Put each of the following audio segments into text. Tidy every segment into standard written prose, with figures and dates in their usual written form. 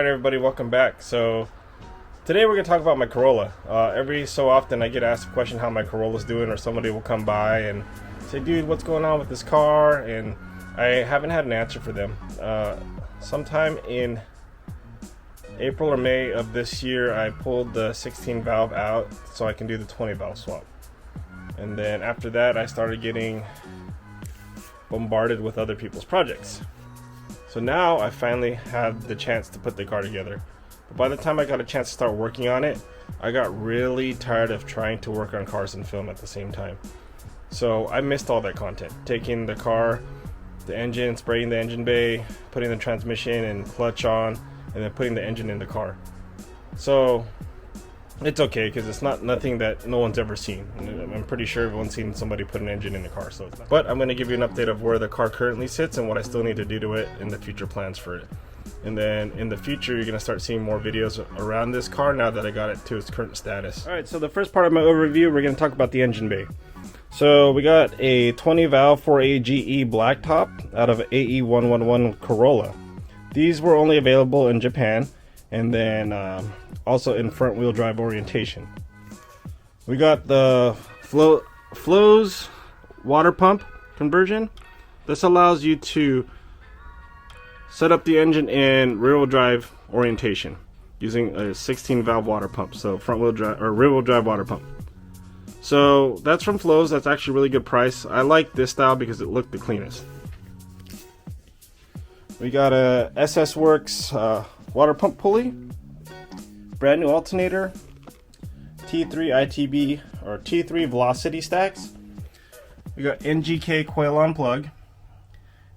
everybody, welcome back. So today we're going to talk about my Corolla. Every so often I get asked a question how my Corolla's doing, or somebody will come by and say, dude, what's going on with this car? And I haven't had an answer for them. Sometime in April or May of this year, I pulled the 16 valve out so I can do the 20 valve swap. And then after that, I started getting bombarded with other people's projects. So now I finally had the chance to put the car together. But by the time I got a chance to start working on it, I got really tired of trying to work on cars and film at the same time. So I missed all that content. Taking the car, the engine, spraying the engine bay, putting the transmission and clutch on, and then putting the engine in the car. So it's okay, because it's nothing that no one's ever seen. I'm pretty sure everyone's seen somebody put an engine in the car. So, but I'm going to give you an update of where the car currently sits and what I still need to do to it and the future plans for it. And then in the future, you're going to start seeing more videos around this car now that I got it to its current status. Alright, so the first part of my overview, we're going to talk about the engine bay. So we got a 20 valve 4AGE blacktop out of AE111 Corolla. These were only available in Japan, and then also in front wheel drive orientation. We got the Flows water pump conversion. This allows you to set up the engine in rear wheel drive orientation using a 16 valve water pump, so front wheel drive or rear wheel drive water pump. So that's from Flows. That's actually a really good price. I like this style because it looked the cleanest. We got a SS Works water pump pulley, brand new alternator, T3 ITB or T3 velocity stacks. We got NGK coil on plug,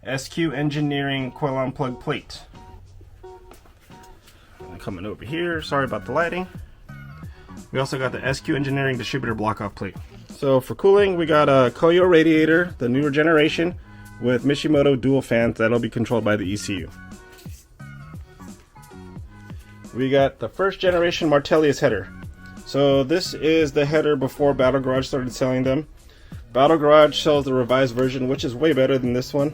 SQ engineering coil on plug plate. Coming over here, sorry about the lighting. We also got the SQ engineering distributor block off plate. So for cooling, we got a Koyo radiator, the newer generation, with Mishimoto dual fans that'll be controlled by the ECU. We got the first generation Martellius header. So this is the header before Battle Garage started selling them. Battle Garage sells the revised version, which is way better than this one.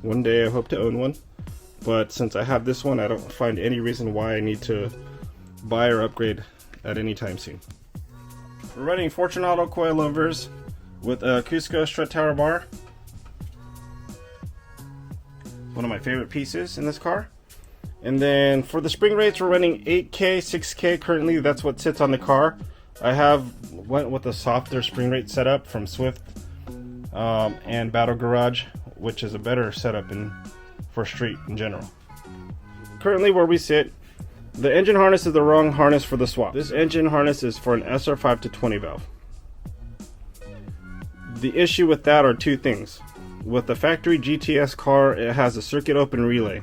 One day I hope to own one, but since I have this one, I don't find any reason why I need to buy or upgrade at any time soon. We're running Fortunato coilovers with a Cusco strut tower bar. One of my favorite pieces in this car. And then for the spring rates, we're running 8K, 6K currently. That's what sits on the car. I went with a softer spring rate setup from Swift and Battle Garage, which is a better setup for street in general. Currently where we sit, the engine harness is the wrong harness for the swap. This engine harness is for an SR5 to 20 valve. The issue with that are two things. With the factory GT-S car, it has a circuit open relay.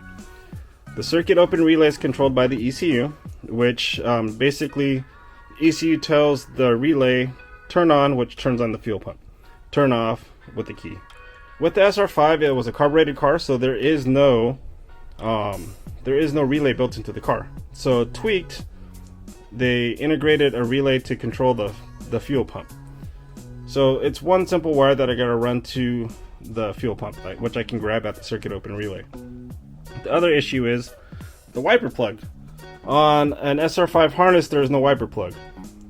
The circuit open relay is controlled by the ECU, which basically ECU tells the relay turn on, which turns on the fuel pump, turn off with the key. With the SR5, it was a carbureted car, so there is no relay built into the car. So tweaked, they integrated a relay to control the fuel pump. So it's one simple wire that I gotta run to the fuel pump, which I can grab at the circuit open relay. The other issue is the wiper plug. On an SR5 harness, there's no wiper plug.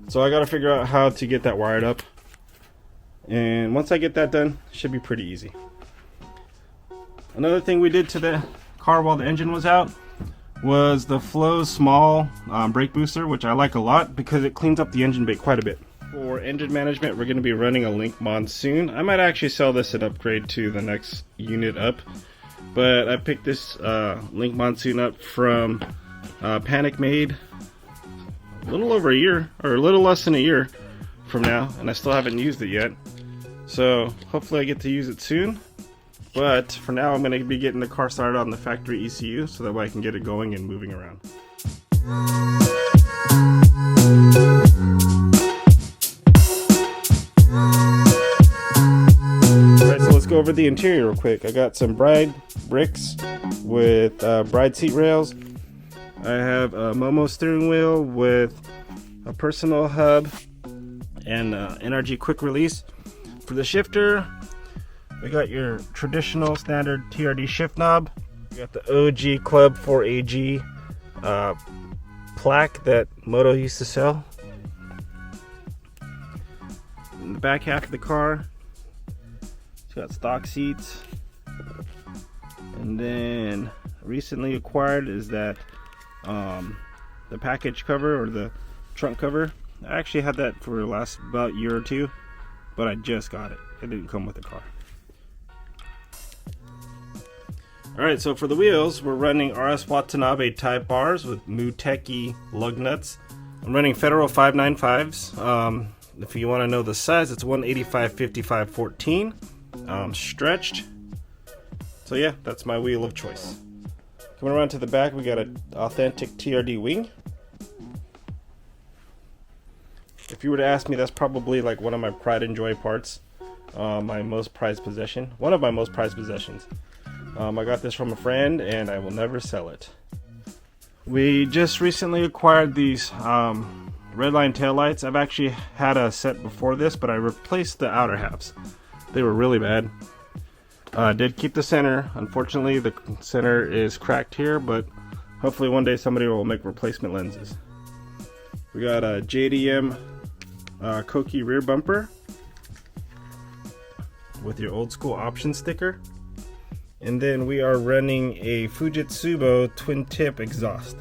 So I gotta figure out how to get that wired up. And once I get that done, it should be pretty easy. Another thing we did to the car while the engine was out was the Flows small brake booster, which I like a lot because it cleans up the engine bay quite a bit. For engine management, we're going to be running a Link Monsoon. I might actually sell this and upgrade to the next unit up, but I picked this Link Monsoon up from Panic Made a little over a year, or a little less than a year from now, and I still haven't used it yet. So hopefully I get to use it soon. But for now, I'm going to be getting the car started on the factory ECU so that way I can get it going and moving around. Alright, so let's go over the interior real quick. I got some Bride bricks with Bride seat rails. I have a Momo steering wheel with a personal hub and NRG quick release. For the shifter, we got your traditional standard TRD shift knob. We got the OG Club 4AG plaque that Moto used to sell. In the back half of the car, it's got stock seats. And then recently acquired is that the package cover, or the trunk cover. I actually had that for the last about year or two, but I just got it. It didn't come with the car. Alright, so for the wheels, we're running RS Watanabe Type Bars with Muteki lug nuts. I'm running Federal 595s. If you want to know the size, it's 185 55 14, stretched. So yeah, that's my wheel of choice. Coming around to the back, we got an authentic TRD wing. If you were to ask me, that's probably like one of my pride and joy parts. My most prized possession. One of my most prized possessions. I got this from a friend and I will never sell it. We just recently acquired these Redline taillights. I've actually had a set before this, but I replaced the outer halves. They were really bad. I did keep the center. Unfortunately, the center is cracked here, but hopefully one day somebody will make replacement lenses. We got a JDM Koki rear bumper with your old school option sticker. And then we are running a Fujitsu twin tip exhaust.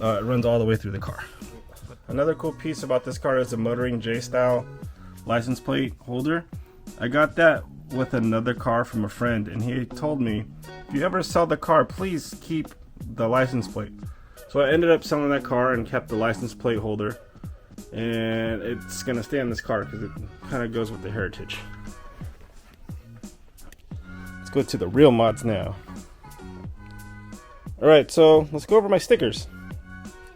It runs all the way through the car. Another cool piece about this car is the Motoring J-style license plate holder. I got that with another car from a friend, and he told me, if you ever sell the car, please keep the license plate. So I ended up selling that car and kept the license plate holder, and it's gonna stay on this car because it kind of goes with the heritage. Let's go to the real mods now. Alright, so let's go over my stickers.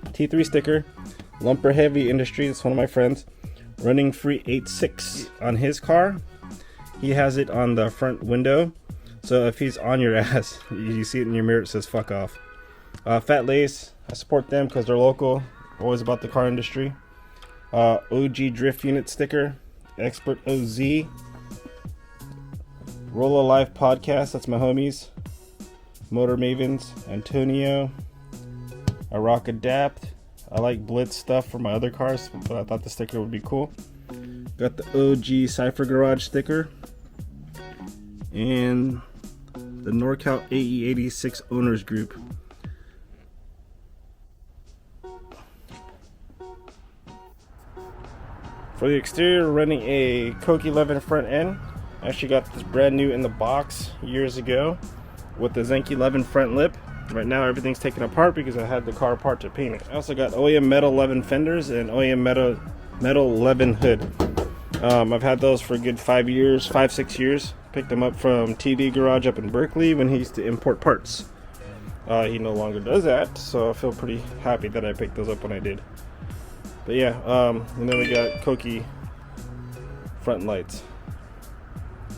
T3 sticker, Lumper Heavy Industries, it's one of my friends, running free 86 on his car. He has it on the front window, so if he's on your ass, you see it in your mirror, it says fuck off. Fat Lace, I support them because they're local, always about the car industry. OG Drift Unit sticker, Expert OZ, Rolla Life Podcast, that's my homies. Motor Mavens, Antonio, I rock Adapt. I like Blitz stuff for my other cars, but I thought the sticker would be cool. Got the OG Cypher Garage sticker. And the NorCal AE86 Owners Group. For the exterior, running a Koki 11 front end. I actually got this brand new in the box years ago with the Zenki 11 front lip. Right now everything's taken apart because I had the car apart to paint it. I also got OEM Metal 11 fenders and OEM Metal 11 hood. I've had those for a good 5 years, 5-6 years. Picked them up from TD Garage up in Berkeley when he used to import parts. He no longer does that, so I feel pretty happy that I picked those up when I did. But yeah, and then we got Koki front lights,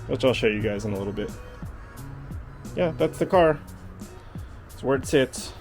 which I'll show you guys in a little bit. Yeah, that's the car. It's where it sits.